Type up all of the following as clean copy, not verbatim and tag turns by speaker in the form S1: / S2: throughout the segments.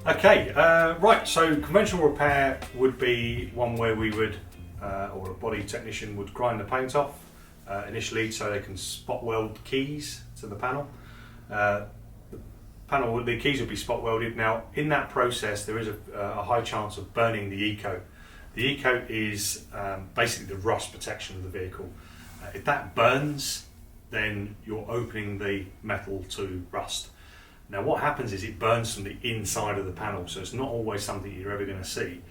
S1: Okay, right, so conventional repair would be one where we would, or a body technician would grind the paint off initially so they can spot weld keys to the panel. The keys will be spot welded. Now, in that process, there is a high chance of burning the E-coat. The E-coat is basically the rust protection of the vehicle. If that burns, then you're opening the metal to rust. Now what happens is it burns from the inside of the panel, so it's not always something you're ever going to see.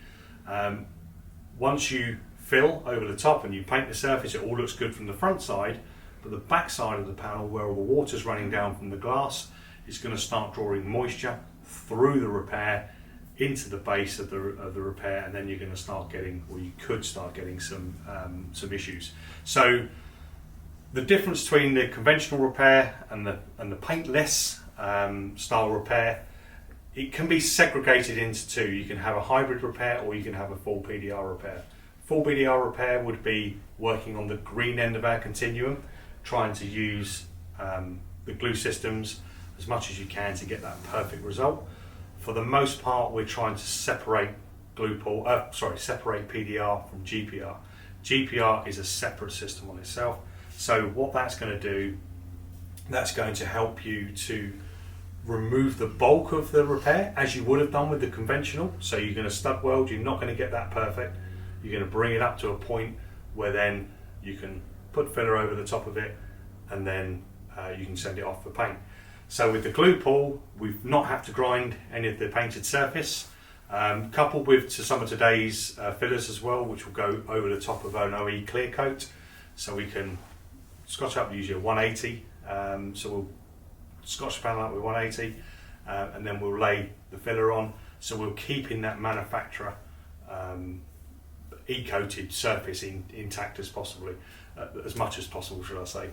S1: Once you fill over the top and you paint the surface, it all looks good from the front side, but the back side of the panel, where all the water's running down from the glass, is going to start drawing moisture through the repair into the base of the repair, and then you're going to start getting, or you could start getting some issues. So the difference between the conventional repair and the paintless style repair, it can be segregated into two. You can have a hybrid repair or you can have a full PDR repair. Full PDR repair would be working on the green end of our continuum, trying to use the glue systems as much as you can to get that perfect result. For the most part, we're trying to separate separate PDR from GPR. GPR is a separate system on itself. So what that's going to do, that's going to help you to remove the bulk of the repair as you would have done with the conventional. So you're going to stud weld, you're not going to get that perfect. You're going to bring it up to a point where then you can put filler over the top of it, and then you can send it off for paint. So with the glue pull, we've not had to grind any of the painted surface, coupled with some of today's fillers as well, which will go over the top of an OE clear coat. So we can scotch up usually a 180, so we'll scotch the panel up with 180, and then we'll lay the filler on. So we'll keep in that manufacturer e-coated surface intact as much as possible, should I say.